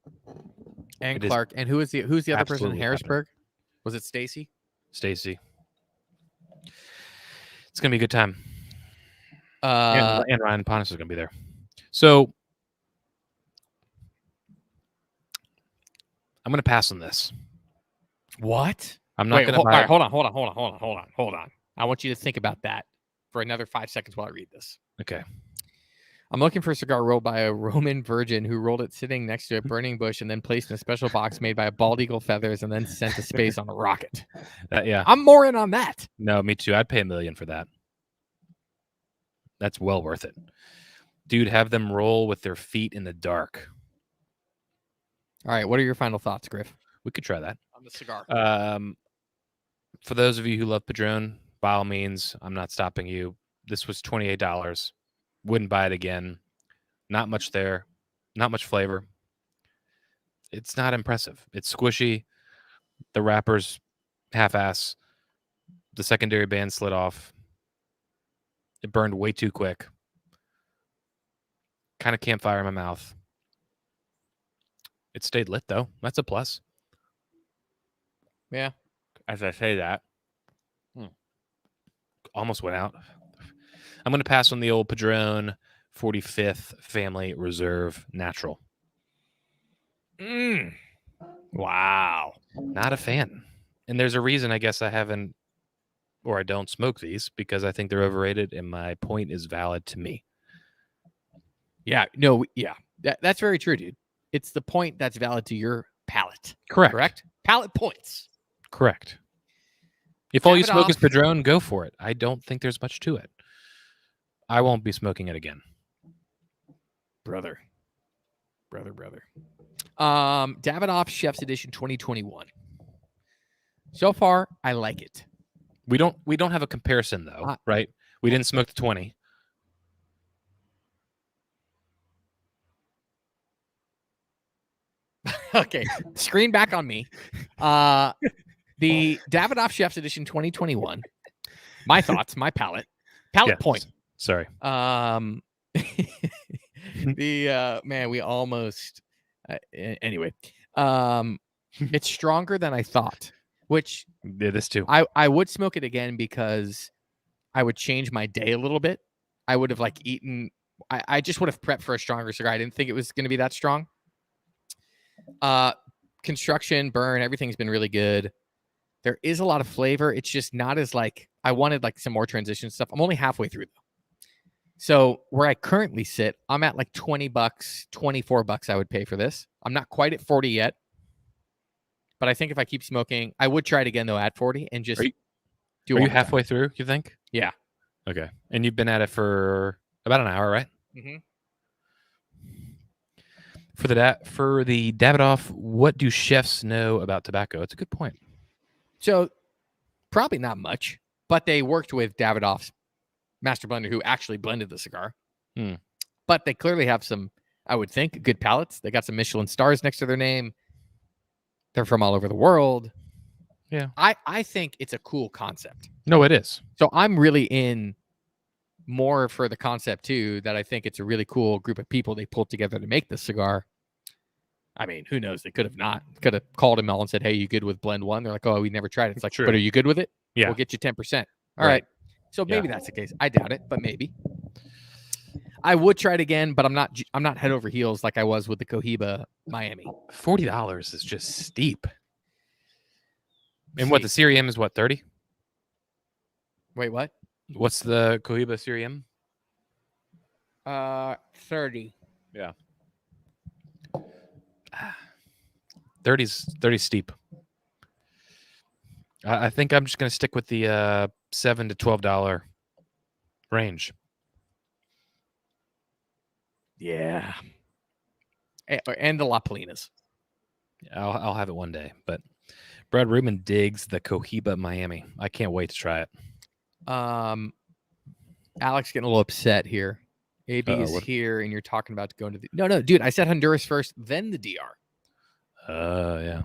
And Clark. And who's the other person in Harrisburg? Happening. Was it Stacy? Stacy. It's gonna be a good time. And Ryan Pontus is gonna be there. So I'm gonna pass on this. What? I'm not gonna buy. All right, hold on. I want you to think about that for another 5 seconds while I read this. Okay. I'm looking for a cigar rolled by a Roman virgin who rolled it sitting next to a burning bush and then placed in a special box made by a bald eagle feathers and then sent to space on a rocket. Yeah. I'm more in on that. No, me too. I'd pay $1 million for that. That's well worth it. Dude, have them roll with their feet in the dark. All right. What are your final thoughts, Griff? We could try that. On the cigar. For those of you who love Padron, by all means, I'm not stopping you. This was $28. Wouldn't buy it again. Not much there. Not much flavor. It's not impressive. It's squishy. The wrapper's half-ass. The secondary band slid off. It burned way too quick. Kind of campfire in my mouth. It stayed lit, though. That's a plus. Yeah. As I say that. Almost went out. I'm going to pass on the old Padron 45th Family Reserve Natural. Wow. Not a fan. And there's a reason I guess I haven't or I don't smoke these because I think they're overrated and my point is valid to me. Yeah. No. Yeah. That's very true, dude. It's the point that's valid to your palate. Correct. Palate points. Correct. If all you Davidoff. smoke is Padron, go for it. I don't think there's much to it. I won't be smoking it again. Brother. Davidoff Chef's Edition 2021. So far, I like it. We don't have a comparison though, right? We didn't smoke the 20. Okay, screen back on me. The Davidoff Chef's Edition 2021. My thoughts, my palate Yes. point. Sorry. The man, we almost anyway. It's stronger than I thought, which Yeah, this too. I would smoke it again because I would change my day a little bit. I would have like eaten. I just would have prepped for a stronger cigar. I didn't think it was going to be that strong. Construction, burn, everything's been really good. There is a lot of flavor. It's just not as like I wanted like some more transition stuff. I'm only halfway through though. So where I currently sit, I'm at like $20, $24 I would pay for this. I'm not quite at 40 yet. But I think if I keep smoking, I would try it again though at 40 and just Are you halfway through, you think? Yeah. Okay. And you've been at it for about an hour, right? Mm-hmm. For the Davidoff, what do chefs know about tobacco? It's a good point. So probably not much, but they worked with Davidoff's master blender who actually blended the cigar. But they clearly have some, I would think, good palates. They got some Michelin stars next to their name. They're from all over the world. Yeah. I think it's a cool concept. No, it is. So I'm really in more for the concept too, that I think it's a really cool group of people they pulled together to make this cigar. I mean, who knows? They could have called him all and said, "Hey, you good with blend one?" They're like, "Oh, we never tried it." It's like, True. "But are you good with it? Yeah. We'll get you 10%." All right. So maybe that's the case. I doubt it, but maybe. I would try it again, but I'm not head over heels like I was with the Cohiba Miami. $40 is just steep. And what the Serie M is what, 30? Wait, what? What's the Cohiba Serie M? 30. Yeah. 30's steep. I think I'm just going to stick with the $7 to $12 range. Yeah. And the La Polinas. I'll have it one day. But Brad Rubin digs the Cohiba Miami. I can't wait to try it. Alex getting a little upset here. AB is here, and you're talking about going to the... No, dude. I said Honduras first, then the DR. Yeah.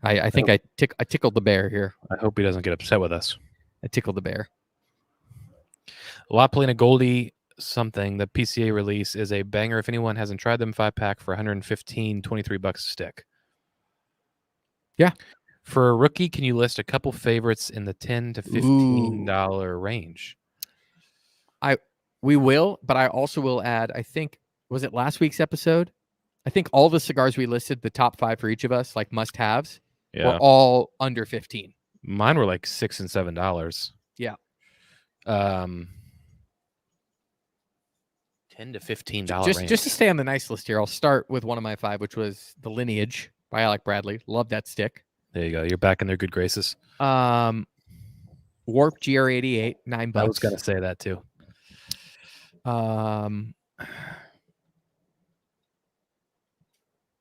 I think I tickled the bear here. I hope he doesn't get upset with us. I tickled the bear. La Polina Goldie something, the PCA release is a banger. If anyone hasn't tried them, 5-pack for $115, $23 a stick. Yeah. For a rookie, can you list a couple favorites in the $10 to $15 range? We will, but I also will add, I think, was it last week's episode? I think all the cigars we listed, the top 5 for each of us, like must-haves, were all under 15. Mine were like $6 and $7. Yeah. $10 to $15 range. Just to stay on the nice list here, I'll start with one of my 5, which was the Lineage by Alec Bradley. Love that stick. There you go. You're back in their good graces. Warp GR88, $9. I was going to say that too.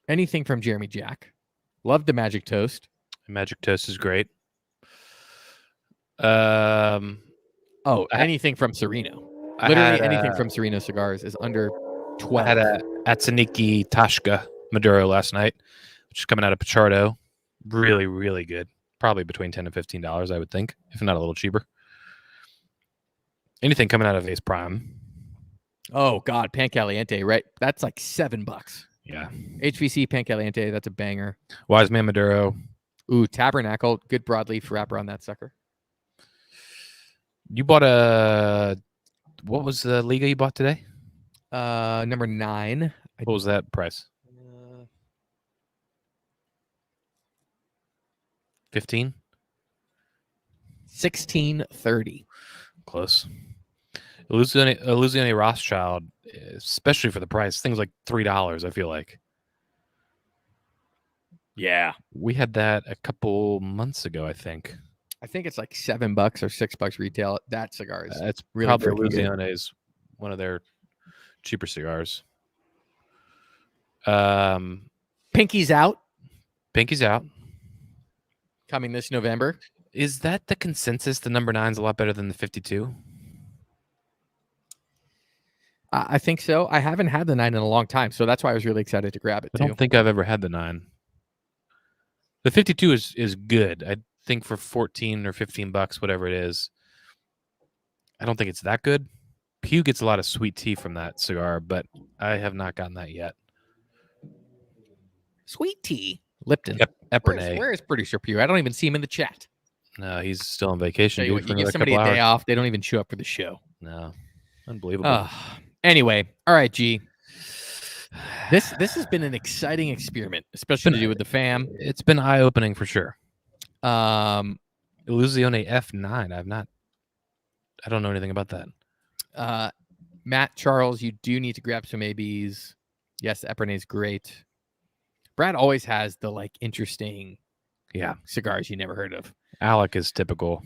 Anything from Jeremy Jack. Love the Magic Toast. Magic Toast is great. Anything from Sereno. Literally anything from Sereno Cigars is under 12. I had a Atsuniki Tashka Maduro last night, which is coming out of Pichardo. Really, really good. Probably between $10 and $15, I would think, if not a little cheaper. Anything coming out of Ace Prime. Oh, God. Pan Caliente, right? That's like $7. Yeah. HVC Pan Caliente, that's a banger. Wise Man Maduro. Ooh, Tabernacle. Good broadleaf wrapper on that sucker. You bought what was the Liga you bought today? Number 9. What was that price? 15? 1630. Close. Illusione Rothschild, especially for the price, things like $3, I feel like. Yeah. We had that a couple months ago, I think. I think it's like $7 or $6 retail. That cigar is It's really probably freaking good. Illusione's one of their cheaper cigars. Pinky's Out Pinky's Out. coming this November. Is that the consensus? The number 9's a lot better than the 52? I think so. I haven't had the 9 in a long time, so that's why I was really excited to grab it I too. don't think I've ever had the 9. The 52 is good. I think for 14 or 15 bucks, whatever it is. I don't think it's that good. Pew gets a lot of sweet tea from that cigar, but I have not gotten that yet. Sweet tea. Lipton. Epernay. Where is Producer Pew? I don't even see him in the chat. No, he's still on vacation. You give somebody a day off, they don't even show up for the show. No. Unbelievable. Anyway, all right, G. This has been an exciting experiment, especially to do with the fam. It's been eye-opening for sure. Um, Illusione F9. I don't know anything about that. Matt, Charles, you do need to grab some ABs. Yes, the Epernay is great. Brad always has the interesting cigars you never heard of. Alec is typical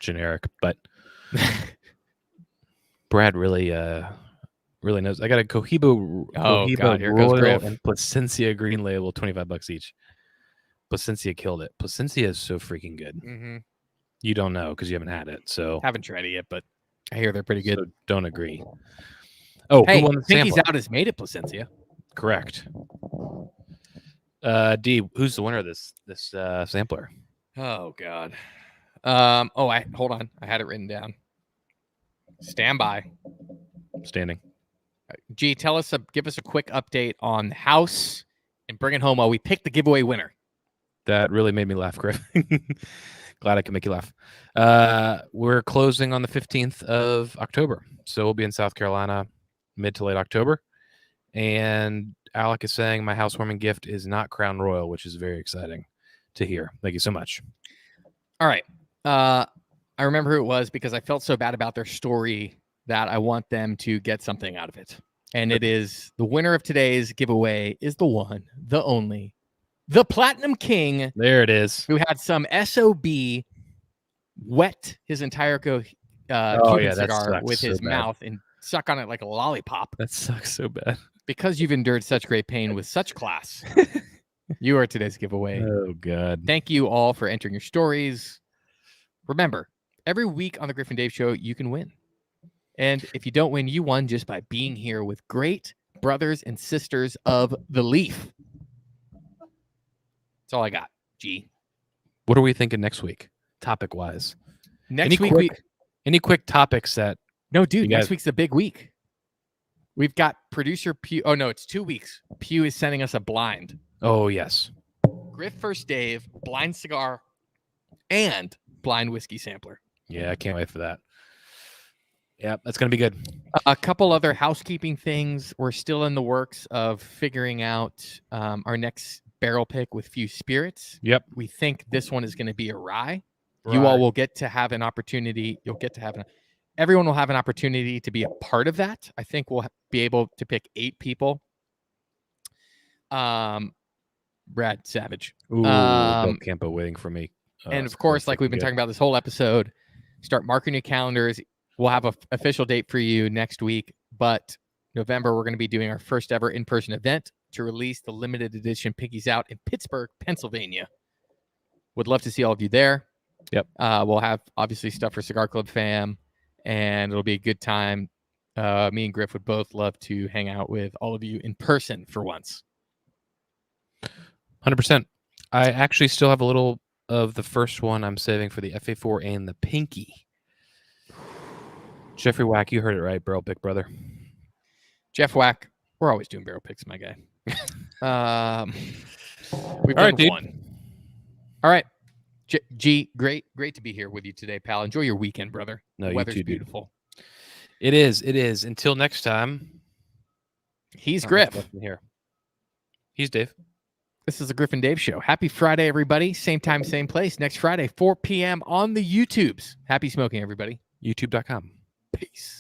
generic, but Brad really knows. I got a Cohiba here goes Royal Griff. and Plasencia Green Label, $25 each. Plasencia killed it. Plasencia is so freaking good. Mm-hmm. You don't know because you haven't had it, so Haven't tried it yet, but I hear they're pretty good. so don't agree. Oh, Hey, who won the Pinky's sampler? Out has made it Plasencia. Correct. D, who's the winner of this sampler? Oh God. Hold on. I had it written down. Stand by. Standing. G, give us a quick update on the house and bring it home while we pick the giveaway winner. That really made me laugh, Griff. Glad I can make you laugh. We're closing on the 15th of October. So we'll be in South Carolina mid to late October. And Alec is saying my housewarming gift is not Crown Royal, which is very exciting to hear. Thank you so much. All right. I remember who it was because I felt so bad about their story that I want them to get something out of it. And it is the winner of today's giveaway is the one, the only, the Platinum King. There it is. Who had some SOB wet his entire Cuban cigar with his mouth and suck on it like a lollipop. That sucks so bad. Because you've endured such great pain with such class, you are today's giveaway. Oh, God. Thank you all for entering your stories. Remember, every week on the Griff and Dave Show, you can win. And if you don't win, you won just by being here with great brothers and sisters of the Leaf. That's all I got, G. What are we thinking next week, topic-wise? Next week, any quick topics that... No, dude, next week's the big week. We've got producer Pew. Oh, no, it's 2 weeks. Pew is sending us a blind. Oh, yes. Griff vs. Dave, blind cigar, and blind whiskey sampler. Yeah, I can't wait for that. Yeah, that's going to be good. A couple other housekeeping things. We're still in the works of figuring out our next barrel pick with Few Spirits. Yep. We think this one is going to be a rye. You all will get to have an opportunity. Everyone will have an opportunity to be a part of that. I think we'll be able to pick 8 people. Brad Savage. Ooh, Bill Campo waiting for me. And of course, like we've been talking about this whole episode, start marking your calendars. We'll have an official date for you next week, but November, we're going to be doing our first ever in-person event to release the limited edition Pinky's Out in Pittsburgh, Pennsylvania. Would love to see all of you there. Yep. We'll have obviously stuff for Cigar Club fam, and it'll be a good time. Me and Griff would both love to hang out with all of you in person for once. 100%. I actually still have a little of the first one I'm saving for the FA4 and the Pinky. Jeffrey Wack, you heard it right, barrel pick, brother. Jeff Wack, we're always doing barrel picks, my guy. We've All done right, dude. one. All right. G, great to be here with you today, pal. Enjoy your weekend, brother. No, the you weather's too, dude. beautiful. It is. Until next time. He's Griff. Here. He's Dave. This is the Griff and Dave Show. Happy Friday, everybody. Same time, same place. Next Friday, 4 p.m. on the YouTubes. Happy smoking, everybody. YouTube.com. Peace.